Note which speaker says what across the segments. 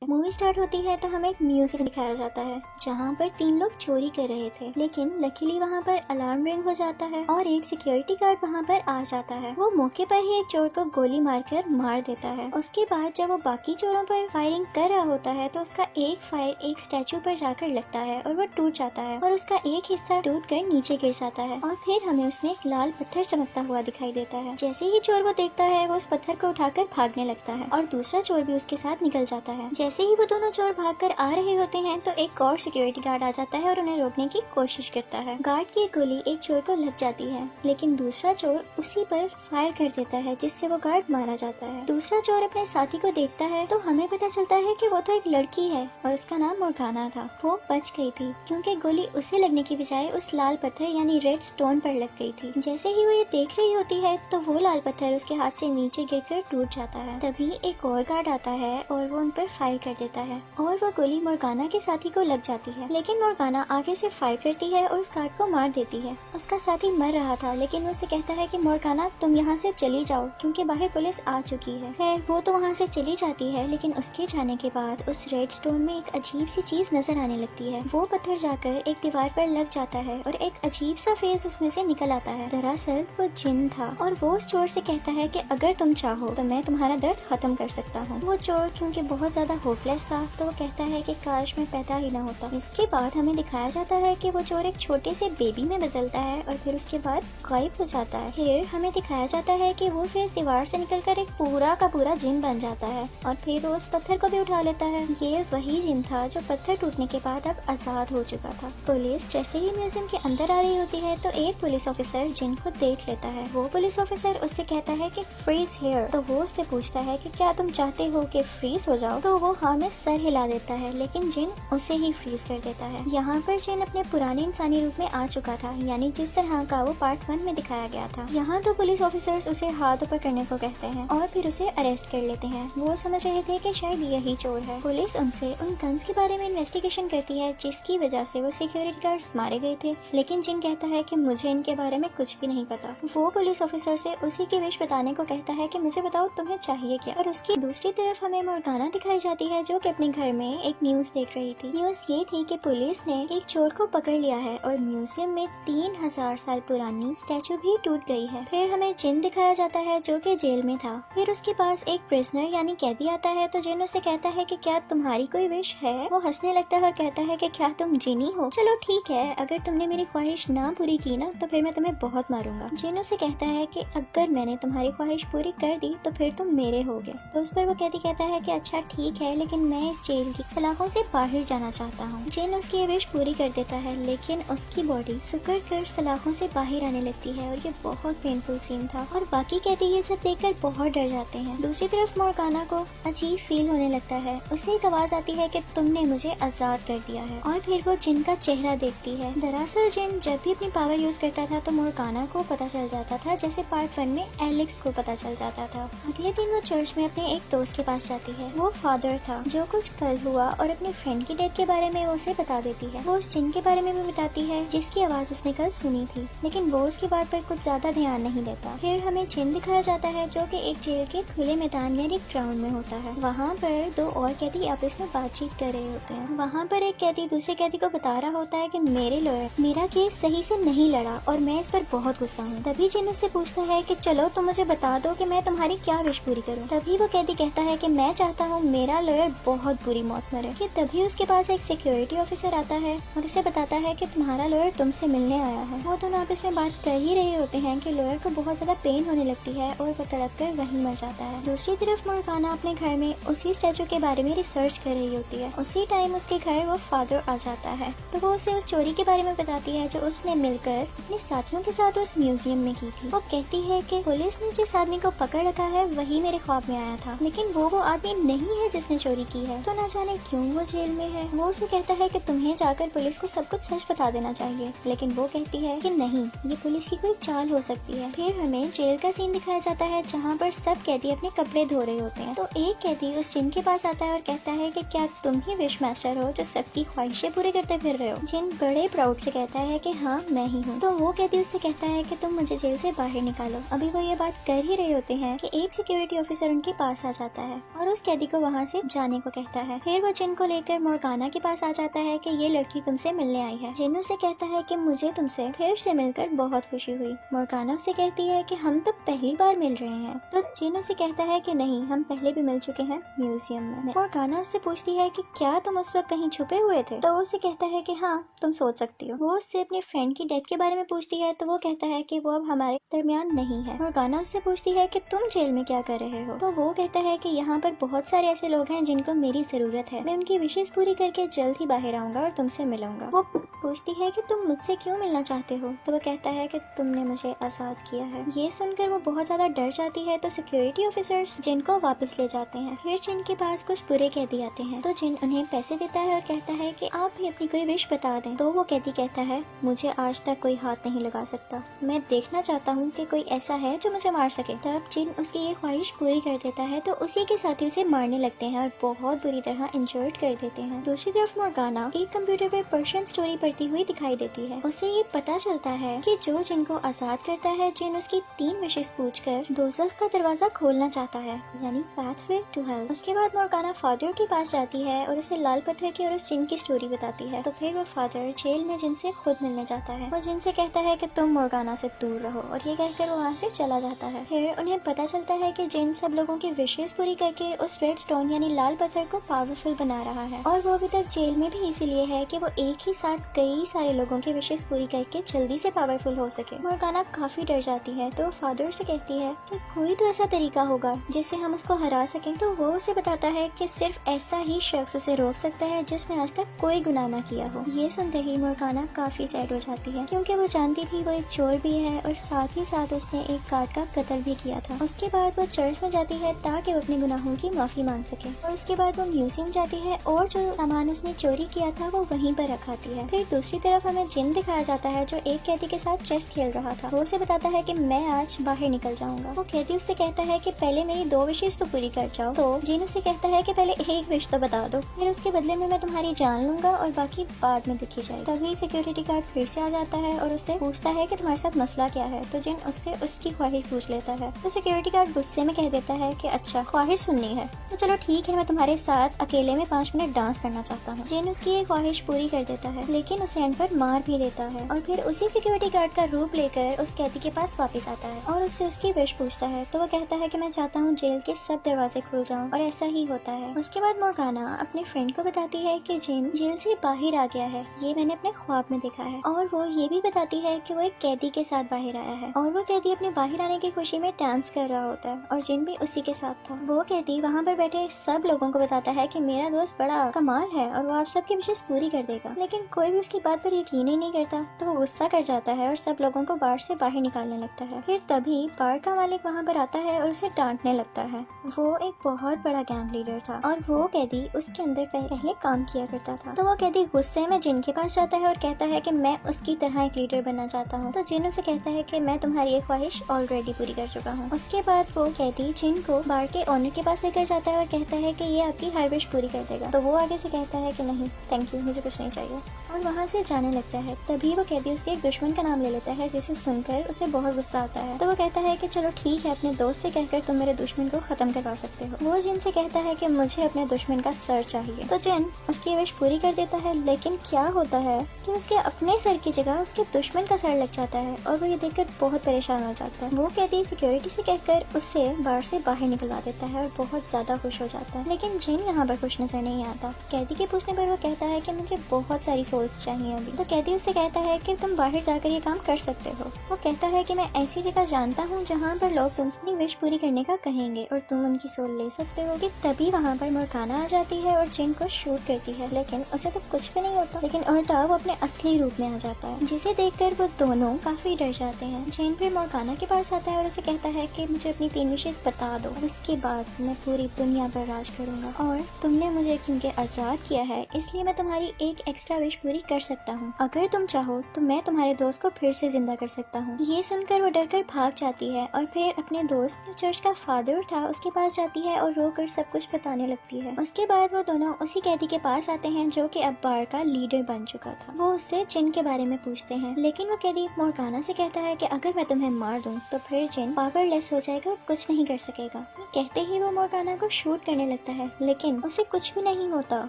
Speaker 1: Movie start होती है तो हमें एक म्यूजिक दिखाया जाता है जहाँ पर 3 लोग चोरी कर रहे थे, लेकिन लकीली वहाँ पर अलार्म रिंग हो जाता है और एक सिक्योरिटी गार्ड वहाँ पर आ जाता है। वो मौके पर ही एक चोर को गोली मारकर मार देता है। उसके बाद जब वो बाकी चोरों पर फायरिंग कर रहा होता है तो उसका एक फायर एक स्टैचू पर जाकर लगता है और वो टूट जाता है और उसका एक हिस्सा टूट कर नीचे गिर जाता है और फिर हमें उसमें एक लाल पत्थर चमकता हुआ दिखाई देता है। जैसे ही चोर वो देखता है वो उस पत्थर को उठाकर भागने लगता है और दूसरा चोर भी उसके साथ निकल जाता है। जैसे ही वो दोनों चोर भागकर आ रहे होते हैं तो एक और सिक्योरिटी गार्ड आ जाता है और उन्हें रोकने की कोशिश करता है। गार्ड की गोली एक चोर को लग जाती है, लेकिन दूसरा चोर उसी पर फायर कर देता है जिससे वो गार्ड मारा जाता है। दूसरा चोर अपने साथी को देखता है तो हमें पता चलता है कि वो तो एक लड़की है और उसका नाम मोर्गाना था। वो बच गई थी क्योंकि गोली उसे लगने की बजाय उस लाल पत्थर यानी रेड स्टोन पर लग गई थी। जैसे ही वो ये देख रही होती है तो वो लाल पत्थर उसके हाथ से नीचे गिरकर टूट जाता है। तभी एक और गार्ड आता है और वो उन पर फायर कर देता है और वो गोली मोर्गाना के साथी को लग जाती है, लेकिन मोर्गाना आगे से फायर करती है और उस गार्ड को मार देती है। उसका साथी मर रहा था, लेकिन वो उससे कहता है कि मोर्गाना तुम यहाँ से चली जाओ क्योंकि बाहर पुलिस आ चुकी है। खैर वो तो वहाँ से चली जाती है, लेकिन उसके जाने के बाद उस रेड स्टोन में एक अजीब सी चीज नजर आने लगती है। वो पत्थर जाकर एक दीवार पर लग जाता है और एक अजीब सा फेस उसमें से निकल आता है। दरअसल वो जिन था और वो उस चोर से कहता है कि अगर तुम चाहो तो मैं तुम्हारा दर्द खत्म कर सकता हूँ। वो चोर क्योंकि बहुत ज्यादा होपलेस था तो वो कहता है कि काश मैं पैदा ही ना होता। इसके बाद हमें दिखाया जाता है कि वो चोर एक छोटे से बेबी में बदलता है और फिर उसके बाद गायब हो जाता है। फिर हमें दिखाया जाता है कि वो फेस दीवार से निकलकर एक पूरा का पूरा जिन बन जाता है और फिर वो उस पत्थर को भी उठा लेता है। ये वही जिन था जो पत्थर टूटने के बाद अब आजाद हो चुका था। पुलिस जैसे ही म्यूजियम के अंदर आ रही होती है तो एक पुलिस ऑफिसर जिन को देख लेता है। वो पुलिस ऑफिसर उससे कहता है कि फ्रीज हियर। तो वो उससे पूछता है कि क्या तुम चाहते हो कि फ्रीज हो जाओ? तो वो हाँ में सर हिला देता है, लेकिन जिन उसे ही फ्रीज कर देता है। यहाँ पर जिन अपने पुराने इंसानी रूप में आ चुका था, यानी जिस तरह का वो पार्ट 1 में दिखाया गया था। यहाँ तो पुलिस ऑफिसर्स उसे हाथ ऊपर करने को कहते हैं और फिर उसे अरेस्ट कर लेते हैं। वो समझ रहे थे कि शायद यही चोर है। पुलिस उनसे उन गन्स के बारे में इन्वेस्टिगेशन करती है जिसकी वजह से वो सिक्योरिटी गार्ड्स मारे गए थे, लेकिन जिन कहता है कि मुझे इनके बारे में कुछ भी नहीं पता। वो पुलिस ऑफिसर से उसी की विश बताने को कहता है कि मुझे बताओ तुम्हें चाहिए क्या। और उसकी दूसरी तरफ हमें मोर्गाना दिखाई जाती है जो कि अपने घर में एक न्यूज देख रही थी। न्यूज ये थी कि पुलिस ने एक चोर को पकड़ लिया है और म्यूजियम में 3000 साल पुरानी स्टैचू भी टूट गई है। फिर हमें जिन दिखाया जाता है जो कि जेल में था। फिर उसके पास एक प्रिजनर यानी कैदी आता है तो जिन उससे कहता है कि क्या तुम्हारी कोई विश है? वो हंसने लगता है और कहता है कि क्या तुम जिनी हो? चलो ठीक है, अगर तुमने मेरी ख्वाहिश ना पूरी की ना तो फिर मैं तुम्हें बहुत मारूंगा। जिन उसे कहता है कि अगर मैंने तुम्हारी ख्वाहिश पूरी कर दी तो फिर तुम मेरे होगे। तो उस पर वो कैदी कहता है कि अच्छा ठीक है, लेकिन मैं इस जेल की सलाखों से बाहर जाना चाहता हूँ। जिन उसकी ये विश पूरी कर देता है, लेकिन उसकी बॉडी सुकर कर सलाखों से बाहर आने लगती है और ये बहुत पेनफुल सीन था और बाकी कैदी ये सब देखकर बहुत डर जाते हैं। दूसरी तरफ मोर्गाना को अजीब फील होने लगता है। उसे एक आवाज आती है कि तुमने मुझे आजाद कर दिया है और फिर वो जिन का चेहरा देखती है। दरअसल जिन जब भी अपनी पावर यूज करता था तो मोर्गाना को पता चल जाता था, जैसे पार्ट 1 में एलेक्स को पता चल जाता था। अगले दिन वो चर्च में अपने एक दोस्त के पास जाती है। वो फादर था जो कुछ कल हुआ और अपने फ्रेंड की डेथ के बारे में वो उसे बता देती है। वो उस जिन के बारे में भी बताती है जिसकी आवाज उसने कल सुनी थी, लेकिन वो उसकी बात पर कुछ ज्यादा ध्यान नहीं देता। फिर हमें जिन दिखाया जाता है जो कि एक जेल के खुले मैदान यानी ग्राउंड में होता है। वहाँ पर 2 और कैदी आपस में बातचीत कर रहे होते हैं। वहाँ पर एक कैदी दूसरे कैदी को बता रहा होता है कि मेरे लॉयर मेरा केस सही से नहीं लड़ा और मैं इस पर बहुत गुस्सा हूँ। तभी जिन उससे पूछता है कि चलो तुम मुझे बता दो कि मैं तुम्हारी क्या विश पूरी करूँ। तभी वो कैदी कहता है कि मैं चाहता हूँ मेरा लॉयर बहुत बुरी मौत मरे। कि तभी उसके पास एक सिक्योरिटी ऑफिसर आता है और उसे बताता है कि तुम्हारा लॉयर तुमसे मिलने आया है। वो दोनों आपस में बात कर ही रहे होते हैं कि लॉयर को बहुत ज्यादा पेन होने लगती है और वो तड़प कर वहीं मर जाता है। दूसरी तरफ मोर्गाना अपने घर में उसी स्टैचू के बारे में रिसर्च कर रही होती है। उसी टाइम उसके घर वो फादर आ जाता है तो वो उसे उस चोरी के बारे में बताती है जो उसने मिलकर अपने साथियों के साथ उस म्यूजियम में की थी। वो कहती है कि पुलिस ने जिस आदमी को पकड़ रखा है वही मेरे ख्वाब में आया था, लेकिन वो आदमी नहीं है जिसने चोरी की है, तो ना जाने क्यों वो जेल में है। वो उसे कहता है कि तुम्हें जाकर पुलिस को सब कुछ सच बता देना चाहिए, लेकिन वो कहती है कि नहीं, ये पुलिस की कोई चाल हो सकती है। फिर हमें जेल का सीन दिखाया जाता है जहाँ पर सब कैदी अपने कपड़े धो रहे होते हैं। तो एक कैदी उस जिन के पास आता है और कहता है कि क्या तुम ही विश मास्टर हो जो सबकी ख्वाहिशें पूरे करते फिर रहे हो? जिन बड़े प्राउड से कहता है कि हाँ मैं ही हूँ। तो वो कैदी उससे कहता है कि तुम मुझे जेल से बाहर निकालो। अभी वो ये बात कर ही रहे होते हैं कि एक सिक्योरिटी ऑफिसर उनके पास आ जाता है और उस कैदी को वहाँ से जाने को कहता है। फिर वो जिन को लेकर मोर्गाना के पास आ जाता है कि ये लड़की तुमसे मिलने आई है। जिन उसे कहता है कि मुझे तुमसे फिर से मिलकर बहुत खुशी हुई। मोर्गाना उसे कहती है कि हम तो पहली बार मिल रहे हैं। तो जिन उसे कहता है कि नहीं, हम पहले भी मिल चुके हैं म्यूजियम में। मोर्गाना उससे पूछती है कि क्या तुम उस वक्त कहीं छुपे हुए थे? तो वो उसे कहता है कि हाँ, तुम सोच सकती हो। वो उससे अपनी फ्रेंड की डेथ के बारे में पूछती है तो वो कहता है कि वो अब हमारे दरमियान नहीं है। मोर्गाना उससे पूछती है कि तुम जेल में क्या कर रहे हो? तो वो कहता है कि यहाँ पर बहुत सारे ऐसे लोग हैं जिनको मेरी जरूरत है। मैं उनकी विशेष पूरी करके जल्द ही बाहर आऊंगा और तुमसे मिलूंगा। वो पूछती है कि तुम मुझसे क्यों मिलना चाहते हो? तो वो कहता है कि तुमने मुझे आजाद किया है। ये सुनकर वो बहुत ज्यादा डर जाती है तो सिक्योरिटी ऑफिसर्स जिन को वापस ले जाते हैं। फिर जिन के पास कुछ बुरे कैदी आते हैं तो जिन उन्हें पैसे देता है और कहता है कि आप भी अपनी कोई विश बता दें। तो वो कैदी कहता है, मुझे आज तक कोई हाथ नहीं लगा सकता। मैं देखना चाहता हूँ कि कोई ऐसा है जो मुझे मार सके। तब जिन उसकी ये ख्वाहिश पूरी कर देता है तो उसी के साथी उसे मारने लगते हैं और बहुत बुरी तरह इंजर्ड कर देते हैं। दूसरी तरफ मोर्गाना एक कंप्यूटर पर पर्शियन स्टोरी पढ़ती हुई दिखाई देती है। उसे ये पता चलता है कि जो जिन को आजाद करता है, जिन उसकी 3 विशेष पूछकर दोज़ख का दरवाजा खोलना चाहता है, यानी पाथवे टू हेल। उसके बाद मोर्गाना फादर के पास जाती है और उसे लाल पत्थर की और उस जिन की स्टोरी बताती है। तो फिर वो फादर जेल में जिन से खुद मिलने जाता है। वो जिन से कहता है कि तुम मोर्गाना से दूर रहो और ये कहकर वो वहाँ से चला जाता है। फिर उन्हें पता चलता है कि जिन सब लोगों की विशेष पूरी करके उस रेड स्टोन यानी लाल पत्थर को पावरफुल बना रहा है और वो अभी तक जेल में भी इसीलिए है कि वो एक ही साथ कई सारे लोगों की विशेष पूरी करके जल्दी से पावरफुल हो सके। मोर्गाना काफी डर जाती है तो फादर से कहती है कि कोई तो ऐसा तरीका होगा जिससे हम उसको हरा सकें। तो वो उसे बताता है कि सिर्फ ऐसा ही शख्स उसे रोक सकता है जिसने आज तक कोई गुनाह न किया हो। ये सुनते ही मोर्गाना काफी सैड हो जाती है क्योंकि वो जानती थी वो एक चोर भी है और साथ ही साथ उसने एक गार्ड का कत्ल भी किया था। उसके बाद वो चर्च में जाती है ताकि वो अपने गुनाहों की माफी मांग सके और उसके बाद वो म्यूजियम जाती है और जो सामान उसने चोरी किया था वो वहीं पर रखाती है। फिर दूसरी तरफ हमें जिन दिखाया जाता है जो एक कैदी के साथ चेस खेल रहा था। वो उसे बताता है कि मैं आज बाहर निकल जाऊंगा। वो कैदी उससे कहता है कि पहले मेरी 2 विशेष तो पूरी कर जाओ। तो जिन उसे कहता है कि पहले एक विश तो बता दो, फिर उसके बदले में मैं तुम्हारी जान लूंगा और बाकी बाद में देखी जाए। तभी सिक्योरिटी गार्ड फिर से आ जाता है और उससे पूछता है कि तुम्हारे साथ मसला क्या है। तो जिन उससे उसकी ख्वाहिश पूछ लेता है तो सिक्योरिटी गार्ड गुस्से में कह देता है कि अच्छा, ख्वाहिश सुननी है तो चलो ठीक है, मैं तुम्हारे साथ अकेले में 5 मिनट डांस करना चाहता हूँ। जिन उसकी ये ख्वाहिश पूरी कर देता है लेकिन उसे एंड पर मार भी देता है और फिर उसी सिक्योरिटी गार्ड का रूप लेकर उस कैदी के पास वापस आता है और उससे उसकी विश पूछता है। तो वो कहता है कि मैं चाहता हूँ जेल के सब दरवाजे खुल जाऊं और ऐसा ही होता है। उसके बाद मोर्गाना अपने फ्रेंड को बताती है कि जिन जेल से बाहर आ गया है, ये मैंने अपने ख्वाब में देखा है। और वो ये भी बताती है कि वो एक कैदी के साथ बाहर आया है और वो कैदी अपने बाहर आने की खुशी में डांस कर रहा होता है और जिन भी उसी के साथ था। वो कैदी वहाँ पर बैठे सब लोगों को बताता है कि मेरा दोस्त बड़ा कमाल है और वो आप सबकी विशेष पूरी कर देगा, लेकिन कोई भी उसकी बात पर यकीन ही नहीं करता। तो वो गुस्सा कर जाता है और सब लोगों को बार से बाहर निकालने लगता है। फिर तभी बार का मालिक वहाँ पर आता है और उसे डांटने लगता है। वो एक बहुत बड़ा गैंग लीडर था और वो कैदी उसके अंदर पहले काम किया करता था। तो वो कैदी गुस्से में जिन के पास जाता है और कहता है कि मैं उसकी तरह एक लीडर बनना चाहता हूँ। तो जिन उसे कहता है कि मैं तुम्हारी एक ख्वाहिश ऑलरेडी पूरी कर चुका हूँ। उसके बाद वो कैदी जिन को बार के ओनर के पास लेकर जाता है और कहता है कि ये आपकी हर विश पूरी कर देगा। तो वो आगे से कहता है कि नहीं थैंक यू, मुझे कुछ नहीं चाहिए और वहाँ से जाने लगता है। तभी वो कैदी उसके एक दुश्मन का नाम ले लेता है जिसे सुनकर उसे बहुत गुस्सा आता है। तो वो कहता है कि चलो ठीक है, अपने दोस्त से कहकर तुम मेरे दुश्मन को खत्म करवा सकते हो। वो जिन से कहता है कि मुझे अपने दुश्मन का सर चाहिए। तो जिन उसकी विश पूरी कर देता है, लेकिन क्या होता है कि उसके अपने सर की जगह उसके दुश्मन का सर लग जाता है और वो ये देखकर बहुत परेशान हो जाता है। वो कैदी सिक्योरिटी से कहकर उससे बार से बाहर निकलवा देता है और बहुत ज्यादा खुश हो जाता है। लेकिन जिन यहाँ पर खुश नजर नहीं आता। कैदी के पूछने पर वो कहता है कि मुझे बहुत सारी सोल्स चाहिए अभी। तो कैदी उससे कहता है कि तुम बाहर जाकर ये काम कर सकते हो। वो कहता है कि मैं ऐसी जगह जानता हूँ जहाँ पर लोग तुमसे विश पूरी करने का कहेंगे और तुम उनकी सोल ले सकते हो। कि तभी वहाँ पर मोर्गाना आ जाती है और जिन को शूट करती है, लेकिन उसे तो कुछ भी नहीं होता, लेकिन उल्टा वो अपने असली रूप में आ जाता है, जिसे देखकर वो दोनों काफी डर जाते हैं। जिन फिर मोर्गाना के पास आता है और उसे कहता है कि मुझे अपनी 3 विशेष बता दो और उसके बाद मैं पूरी दुनिया पर राज करूंगा और तुमने मुझे क्योंकि आजाद किया है इसलिए मैं तुम्हारी एक एक्स्ट्रा विश पूरी कर सकता हूँ। अगर तुम चाहो तो मैं तुम्हारे दोस्त को फिर से जिंदा कर सकता हूँ। ये सुनकर वो डरकर भाग जाती है और फिर अपने दोस्त जो चर्च का फादर था उसके पास जाती है और रोकर सब कुछ बताने लगती है। उसके बाद वो दोनों उसी कैदी के पास आते हैं जो कि अब बार का लीडर बन चुका था। वो उससे जिन के बारे में पूछते हैं, लेकिन वो कैदी मोर्गाना से कहता है कि अगर मैं तुम्हें मार दूं तो फिर जिन पावरलेस हो जाएगा और कुछ नहीं कर सकेगा। कहते ही वो मोर्गाना को शूट करने लगता लगता है लेकिन उसे कुछ भी नहीं होता।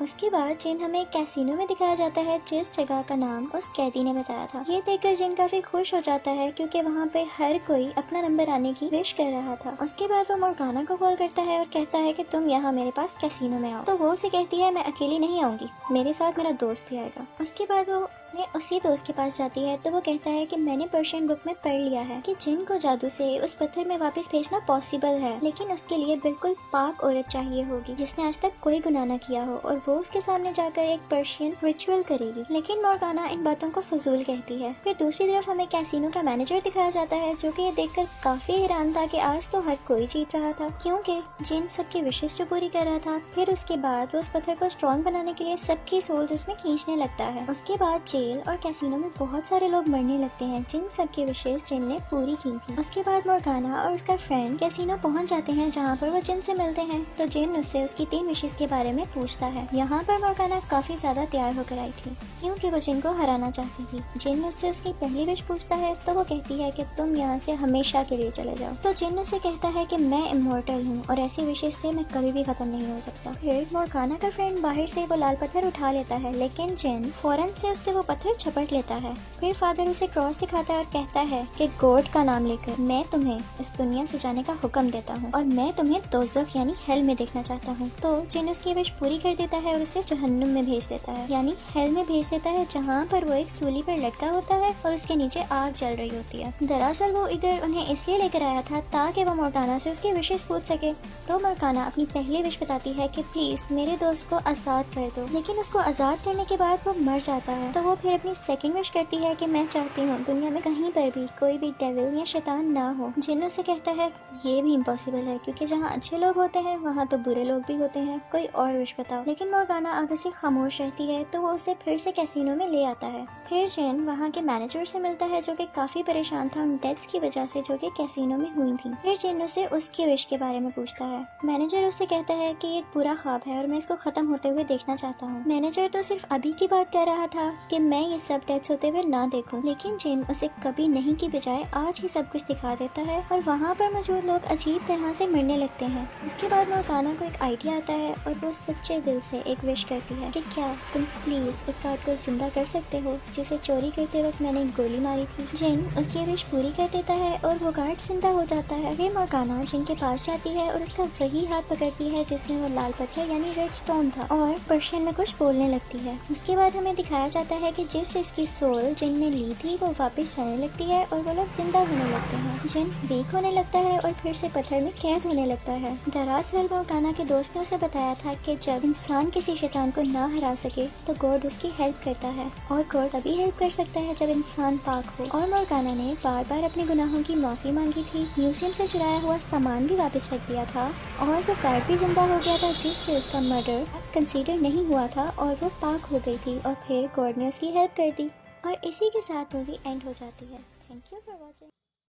Speaker 1: उसके बाद जिन हमें एक कैसीनो में दिखाया जाता है जिस जगह का नाम उस कैदी ने बताया था। ये देखकर जिन काफी खुश हो जाता है क्योंकि वहाँ पे हर कोई अपना नंबर आने की विश कर रहा था। उसके बाद वो मोर्गाना को कॉल करता है और कहता है कि तुम यहाँ मेरे पास कैसीनो में आओ। तो वो उसे कहती है मैं अकेली नहीं आऊंगी, मेरे साथ मेरा दोस्त भी आएगा। उसके बाद वो उसी दोस्त के पास जाती है तो वो कहता है कि मैंने पर्शियन बुक में पढ़ लिया है कि जिन को जादू से उस पत्थर में वापस भेजना पॉसिबल है, लेकिन उसके लिए बिल्कुल पाक औरत चाहिए होगी जिसने आज तक कोई गुनाह न किया हो और वो उसके सामने जाकर एक पर्शियन रिचुअल करेगी। लेकिन मोर्गाना इन बातों को फजूल कहती है। फिर दूसरी तरफ हमें कैसीनो का मैनेजर दिखाया जाता है जो कि ये देखकर काफी हैरान था कि आज तो हर कोई जीत रहा था क्योंकि जिन सबकी विशेष जो पूरी कर रहा था। फिर उसके बाद वो उस पत्थर को स्ट्रॉन्ग बनाने के लिए सबकी सोल्स उसमें खींचने लगता है। उसके बाद जेल और कैसीनो में बहुत सारे लोग मरने लगते हैं जिन सबकी विशेष जिन ने पूरी की थी। उसके बाद मोर्गाना और उसका फ्रेंड कैसीनो पहुंच जाते हैं जहां पर वो जिन से मिलते हैं। तो जिन उससे उसकी 3 विशेष के बारे में पूछता है। यहाँ पर मोर्गाना काफी ज्यादा तैयार होकर आई थी क्योंकि वो जिन को हराना चाहती थी। जिन उससे उसकी पहली विश पूछता है तो वो कहती है कि तुम यहाँ से हमेशा के लिए चले जाओ। तो जिन उससे कहता है कि मैं इमोर्टल हूँ और ऐसी विशेष से मैं कभी भी खत्म नहीं हो सकता। फिर मोर्गाना का फ्रेंड बाहर से वो लाल पत्थर उठा लेता है लेकिन जिन फौरन से उससे वो पत्थर झपट लेता है। फिर फादर उसे क्रॉस दिखाता है और कहता है कि गॉड का नाम लेकर मैं तुम्हें इस दुनिया से जाने का हुक्म देता हूँ और मैं तुम्हें दोज़ख यानी हेल में देखना चाहता हूँ। तो जिन उसकी विश पूरी कर देता है और उसे जहन्नुम में भेज देता है यानी हेल में भेज देता है जहाँ पर वो एक सूली पर लटका होता है और उसके नीचे आग जल रही होती है। दरअसल वो इधर उन्हें इसलिए लेकर आया था ताकि वो मोर्गाना से उसकी विशेष पूछ सके। तो मोर्गाना अपनी पहली विश बताती है कि प्लीज मेरे दोस्त को आजाद कर दो, लेकिन उसको आजाद करने के बाद वो मर जाता है। तो वो फिर अपनी सेकंड विश करती है कि मैं चाहती हूँ दुनिया में कहीं पर भी कोई भी डेविल या शैतान ना हो। जिन उससे कहता है ये भी इम्पॉसिबल है क्योंकि जहाँ अच्छे लोग होते हैं वहाँ तो बुरे लोग भी होते हैं, कोई और विश बताओ। लेकिन मोर्गाना आगे से खामोश रहती है तो वो उसे फिर से कैसीनो में ले आता है। फिर जिन वहाँ के मैनेजर से मिलता है जो कि काफी परेशान था उन डेथ्स की वजह से जो कि कैसीनो में हुई थी। फिर जिन उसे उसकी विश के बारे में पूछता है। मैनेजर उससे कहता है कि एक बुरा ख्वाब है और मैं इसको खत्म होते हुए देखना चाहता हूँ। मैनेजर तो सिर्फ अभी की बात कर रहा था कि मैं ये सब डेथ्स होते हुए ना देखूं, लेकिन जिन उसे कभी नहीं की बजाय आज ही सब कुछ दिखा देता है और वहाँ पर मौजूद लोग अजीब तरह से मरने लगते हैं। उसके बाद मोर्गाना को एक आइडिया आता है और वो सच्चे दिल से एक विश करती है कि क्या तुम प्लीज उस गार्ड को जिंदा कर सकते हो जिसे चोरी करते वक्त मैंने गोली मारी थी। जिन उसकी विश पूरी कर देता है और वो गार्ड जिंदा हो जाता है। फिर मोर्गाना जिन के पास जाती है और उसका वही हाथ पकड़ती है जिसमें वो लाल पत्थर यानी रेड स्टोन था और पर्शियन में कुछ बोलने लगती है। उसके बाद हमें दिखाया जाता है कि जिस इसकी सोल जिन ने ली थी वो वापस जाने लगती है और वो लोग जिंदा होने लगते हैं। जिन वीक होने लगता है और फिर से पत्थर में कैद होने लगता है। दरअसल मोर्गाना के दोस्त ने उसे बताया था कि जब इंसान किसी शैतान को ना हरा सके तो गॉड उसकी हेल्प करता है और गॉड तभी हेल्प कर सकता है जब इंसान पाक हो। और मोर्गाना ने बार बार अपने गुनाहों की माफी मांगी थी, म्यूजियम से चुराया हुआ सामान भी वापस रख दिया था और वो गार्ड भी जिंदा हो गया था जिससे उसका मर्डर कंसीडर नहीं हुआ था और वो पाक हो गई थी और फिर गॉड ने उसकी हेल्प कर दी। और इसी के साथ मूवी एंड हो जाती है। Thank you for watching.